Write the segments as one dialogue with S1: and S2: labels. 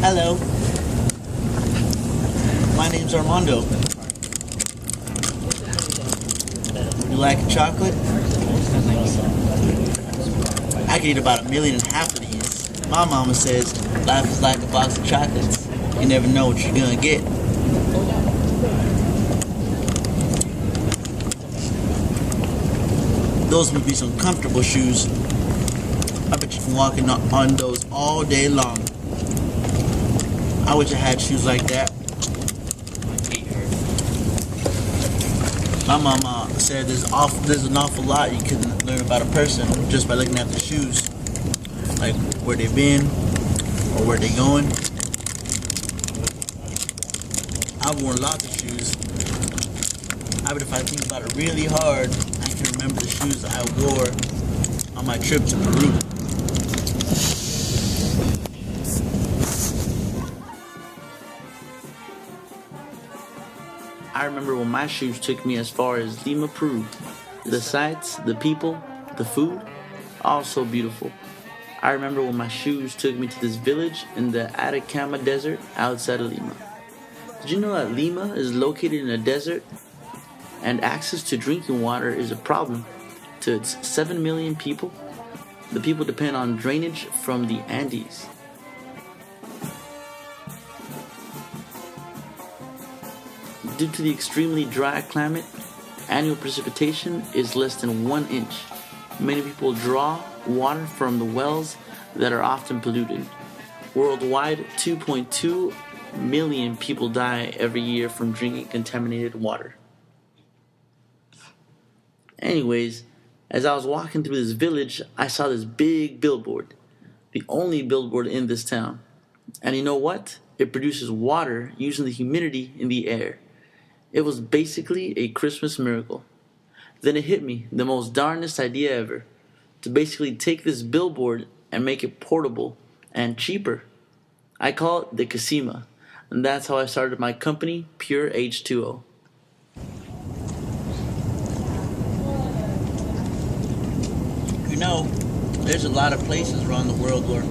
S1: Hello, my name's Armando. You like chocolate? I can eat about 1.5 million of these. My mama says life is like a box of chocolates. You never know what you're gonna get. Those would be some comfortable shoes. I bet you can walk on those all day long. I wish I had shoes like that. My mama said there's an awful lot you can learn about a person just by looking at the shoes. Like where they've been or where they're going. I've worn lots of shoes. I bet if I think about it really hard, I can remember the shoes I wore on my trip to Peru. I remember when my shoes took me as far as Lima, Peru. The sights, the people, the food, all so beautiful. I remember when my shoes took me to this village in the Atacama Desert outside of Lima. Did you know that Lima is located in a desert and access to drinking water is a problem to its 7 million people? The people depend on drainage from the Andes. Due to the extremely dry climate, annual precipitation is less than 1 inch. Many people draw water from the wells that are often polluted. Worldwide, 2.2 million people die every year from drinking contaminated water. Anyways, as I was walking through this village, I saw this big billboard, the only billboard in this town. And you know what? It produces water using the humidity in the air. It was basically a Christmas miracle. Then it hit me, the most darnest idea ever, to basically take this billboard and make it portable and cheaper. I call it the Kisima, and that's how I started my company, Pure H2O. You know, there's a lot of places around the world where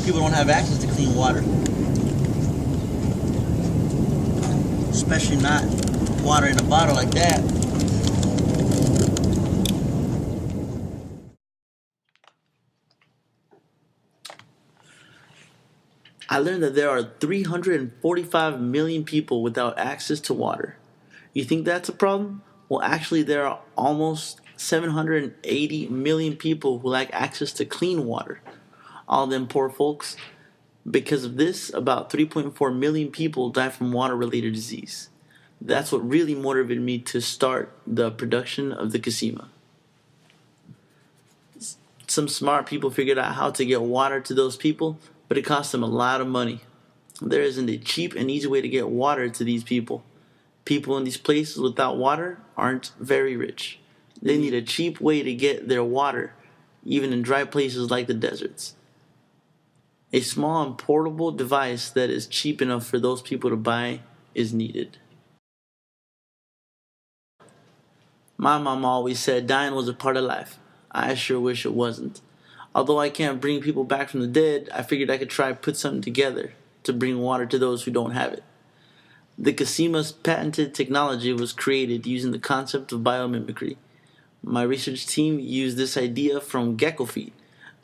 S1: people don't have access to clean water. Especially not water in a bottle like that. I learned that there are 345 million people without access to water. You think that's a problem? Well, actually, there are almost 780 million people who lack access to clean water. All them poor folks. Because of this, about 3.4 million people die from water-related disease. That's what really motivated me to start the production of the Kisima. Some smart people figured out how to get water to those people, but it cost them a lot of money. There isn't a cheap and easy way to get water to these people. People in these places without water aren't very rich. They need a cheap way to get their water, even in dry places like the deserts. A small and portable device that is cheap enough for those people to buy is needed. My mom always said dying was a part of life. I sure wish it wasn't. Although I can't bring people back from the dead, I figured I could try put something together to bring water to those who don't have it. The Kisima's patented technology was created using the concept of biomimicry. My research team used this idea from gecko feet,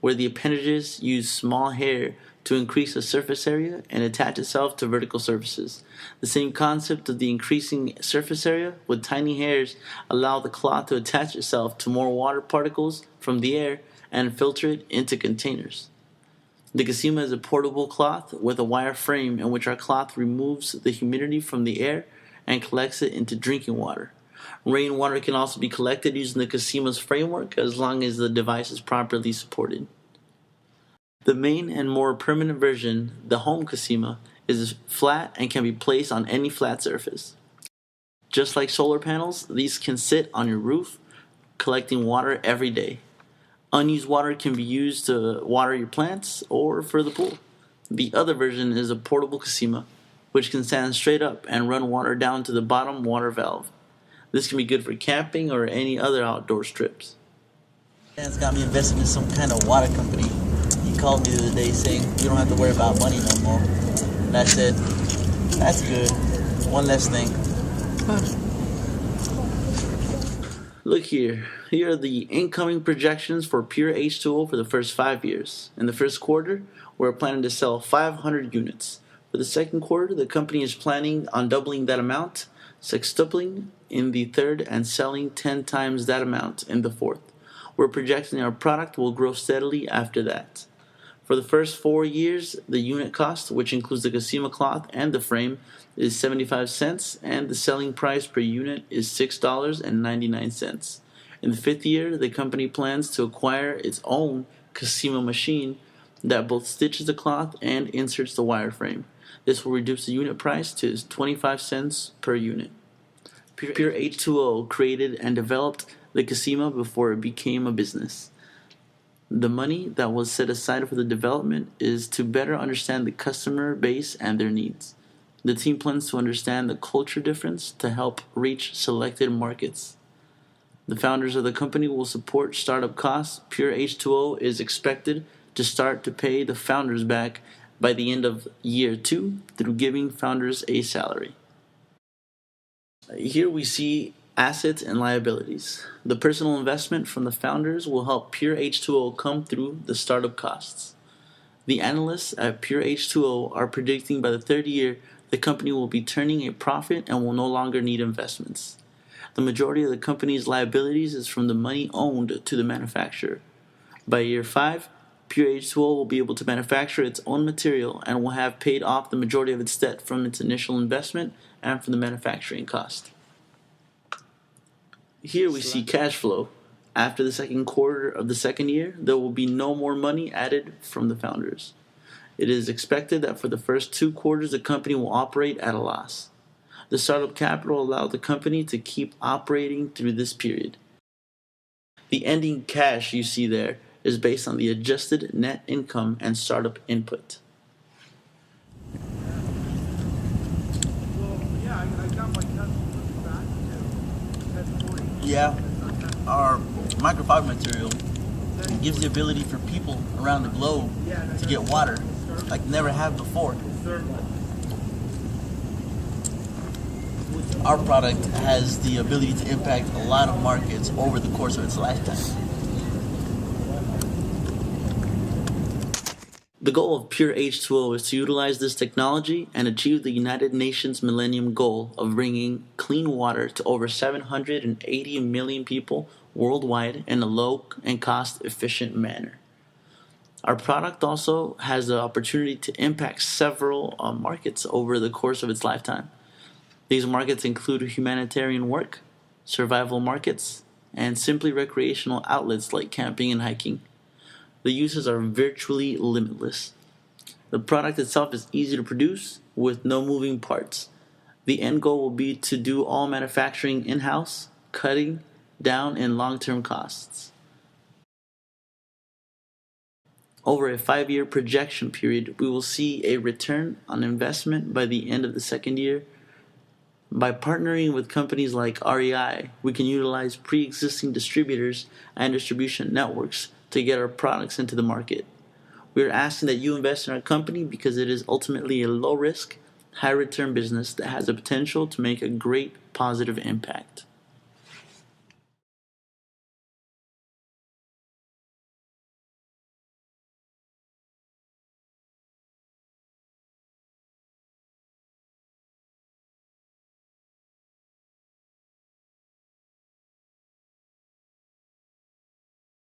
S1: where the appendages use small hair to increase the surface area and attach itself to vertical surfaces. The same concept of the increasing surface area with tiny hairs allow the cloth to attach itself to more water particles from the air and filter it into containers. The Kisima is a portable cloth with a wire frame in which our cloth removes the humidity from the air and collects it into drinking water. Rainwater can also be collected using the Kisima's framework as long as the device is properly supported. The main and more permanent version, the home Kisima, is flat and can be placed on any flat surface. Just like solar panels, these can sit on your roof, collecting water every day. Unused water can be used to water your plants or for the pool. The other version is a portable Kisima, which can stand straight up and run water down to the bottom water valve. This can be good for camping or any other outdoor trips. Dan's got me invested in some kind of water company. He called me the other day saying you don't have to worry about money no more. That's it. That's good. One less thing. Look here. Here are the incoming projections for pure H2O for the first 5 years. In the first quarter, we're planning to sell 500 units. For the second quarter, the company is planning on doubling that amount, sextupling in the third, and selling 10 times that amount in the fourth. We're projecting our product will grow steadily after that. For the first 4 years, the unit cost, which includes the Kisima cloth and the frame, is 75 cents, and the selling price per unit is $6.99. In the fifth year, the company plans to acquire its own Kisima machine that both stitches the cloth and inserts the wireframe. This will reduce the unit price to 25 cents per unit. Pure H2O created and developed the Kisima before it became a business. The money that was set aside for the development is to better understand the customer base and their needs. The team plans to understand the culture difference to help reach selected markets. The founders of the company will support startup costs. Pure H2O is expected to start to pay the founders back by the end of year 2 through giving founders a salary. Here we see assets and liabilities. The personal investment from the founders will help Pure H2O come through the startup costs. The analysts at Pure H2O are predicting by the third year the company will be turning a profit and will no longer need investments. The majority of the company's liabilities is from the money owned to the manufacturer. By year 5, Pure H2O will be able to manufacture its own material and will have paid off the majority of its debt from its initial investment and from the manufacturing cost. Here we see cash flow. After the second quarter of the second year, there will be no more money added from the founders. It is expected that for the first 2 quarters, the company will operate at a loss. The startup capital allowed the company to keep operating through this period. The ending cash you see there is based on the adjusted net income and startup input. Yeah, our microfiber material gives the ability for people around the globe to get water like never have before. Our product has the ability to impact a lot of markets over the course of its lifetime. The goal of Pure H2O is to utilize this technology and achieve the United Nations Millennium Goal of bringing clean water to over 780 million people worldwide in a low and cost-efficient manner. Our product also has the opportunity to impact several markets over the course of its lifetime. These markets include humanitarian work, survival markets, and simply recreational outlets like camping and hiking. The uses are virtually limitless. The product itself is easy to produce with no moving parts. The end goal will be to do all manufacturing in-house, cutting down in long-term costs. Over a 5-year projection period, we will see a return on investment by the end of the second year. By partnering with companies like REI, we can utilize pre-existing distributors and distribution networks to get our products into the market. We are asking that you invest in our company because it is ultimately a low-risk, high-return business that has the potential to make a great positive impact.